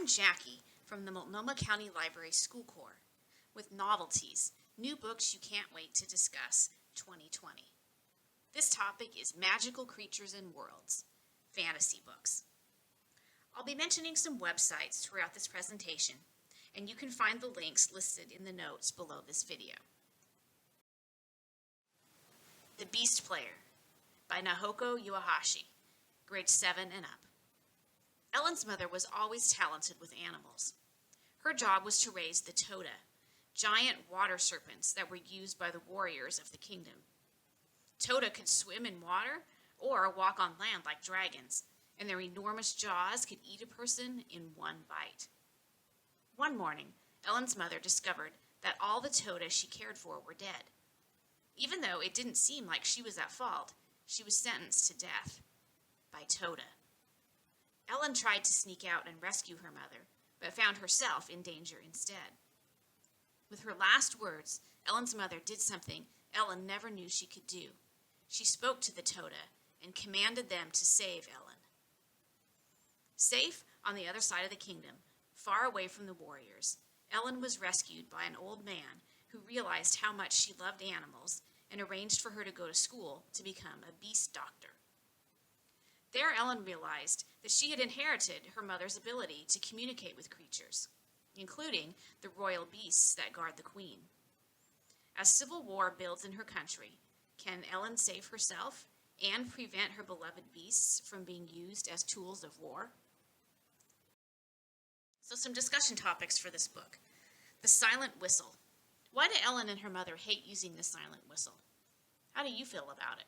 I'm Jackie from the Multnomah County Library School Corps with Novelties, New Books You Can't Wait to Discuss 2020. This topic is Magical Creatures and Worlds, fantasy books. I'll be mentioning some websites throughout this presentation, and you can find the links listed in the notes below this video. The Beast Player by Nahoko Yuahashi, grades 7 and up. Ellen's mother was always talented with animals. Her job was to raise the Toda, giant water serpents that were used by the warriors of the kingdom. Toda could swim in water or walk on land like dragons, and their enormous jaws could eat a person in one bite. One morning, Ellen's mother discovered that all the Toda she cared for were dead. Even though it didn't seem like she was at fault, she was sentenced to death by Toda. Ellen tried to sneak out and rescue her mother, but found herself in danger instead. With her last words, Ellen's mother did something Ellen never knew she could do. She spoke to the Toda and commanded them to save Ellen. Safe on the other side of the kingdom, far away from the warriors, Ellen was rescued by an old man who realized how much she loved animals and arranged for her to go to school to become a beast doctor. There, Ellen realized that she had inherited her mother's ability to communicate with creatures, including the royal beasts that guard the queen. As civil war builds in her country, can Ellen save herself and prevent her beloved beasts from being used as tools of war? So some discussion topics for this book. The silent whistle. Why do Ellen and her mother hate using the silent whistle? How do you feel about it?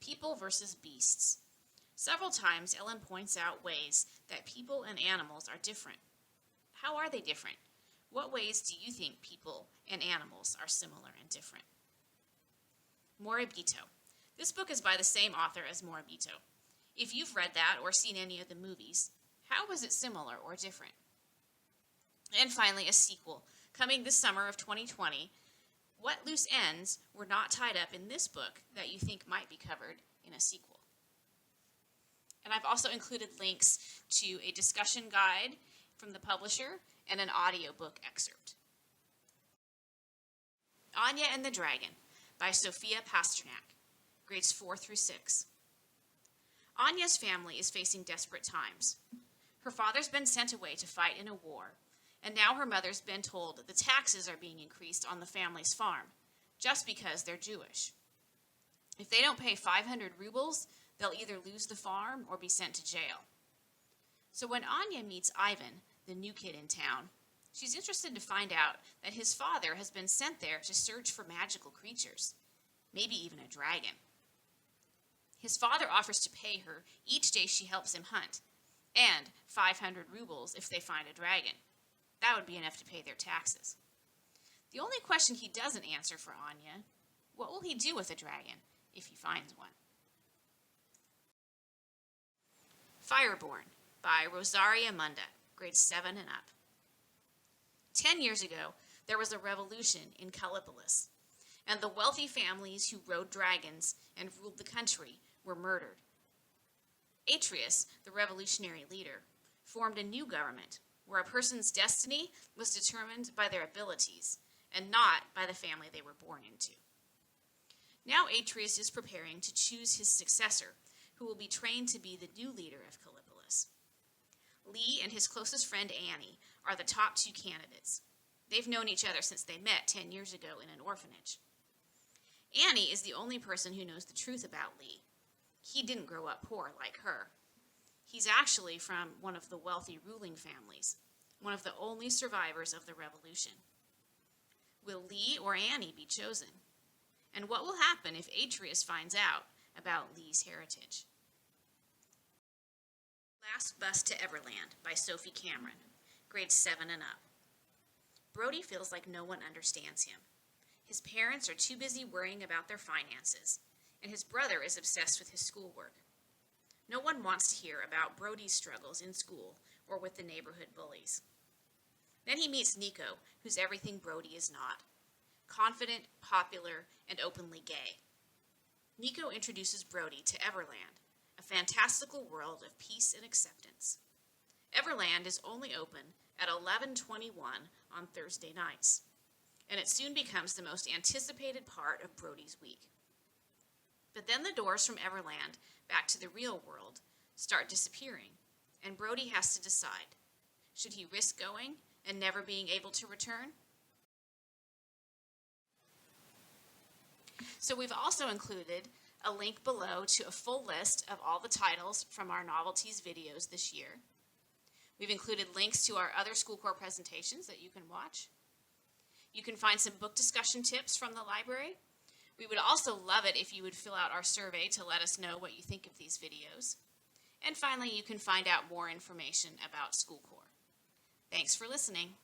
People versus beasts. Several times, Ellen points out ways that people and animals are different. How are they different? What ways do you think people and animals are similar and different? Moribito. This book is by the same author as Moribito. If you've read that or seen any of the movies, how was it similar or different? And finally, a sequel. Coming this summer of 2020, what loose ends were not tied up in this book that you think might be covered in a sequel? And I've also included links to a discussion guide from the publisher and an audiobook excerpt. Anya and the Dragon by Sophia Pasternak, grades 4 through 6. Anya's family is facing desperate times. Her father's been sent away to fight in a war, and now her mother's been told that the taxes are being increased on the family's farm, just because they're Jewish. If they don't pay 500 rubles, they'll either lose the farm or be sent to jail. So when Anya meets Ivan, the new kid in town, she's interested to find out that his father has been sent there to search for magical creatures, maybe even a dragon. His father offers to pay her each day she helps him hunt, and 500 rubles if they find a dragon. That would be enough to pay their taxes. The only question he doesn't answer for Anya, what will he do with a dragon if he finds one? Fireborn by Rosaria Munda, grades 7 and up. 10 years ago, there was a revolution in Kallipolis, and the wealthy families who rode dragons and ruled the country were murdered. Atreus, the revolutionary leader, formed a new government where a person's destiny was determined by their abilities and not by the family they were born into. Now Atreus is preparing to choose his successor, who will be trained to be the new leader of Kallipolis. Lee and his closest friend Annie are the top two candidates. They've known each other since they met 10 years ago in an orphanage. Annie is the only person who knows the truth about Lee. He didn't grow up poor like her. He's actually from one of the wealthy ruling families, one of the only survivors of the revolution. Will Lee or Annie be chosen? And what will happen if Atreus finds out about Lee's heritage? Last Bus to Everland by Sophie Cameron, grades 7 and up. Brody feels like no one understands him. His parents are too busy worrying about their finances, and his brother is obsessed with his schoolwork. No one wants to hear about Brody's struggles in school or with the neighborhood bullies. Then he meets Nico, who's everything Brody is not. Confident, popular, and openly gay. Nico introduces Brody to Everland, a fantastical world of peace and acceptance. Everland is only open at 11:21 on Thursday nights, and it soon becomes the most anticipated part of Brody's week. But then the doors from Everland back to the real world start disappearing, and Brody has to decide, should he risk going and never being able to return? So we've also included a link below to a full list of all the titles from our novelties videos this year. We've included links to our other school corps presentations that you can watch. You can find some book discussion tips from the library. We would also love it if you would fill out our survey to let us know what you think of these videos. And finally, you can find out more information about school corps. Thanks for listening.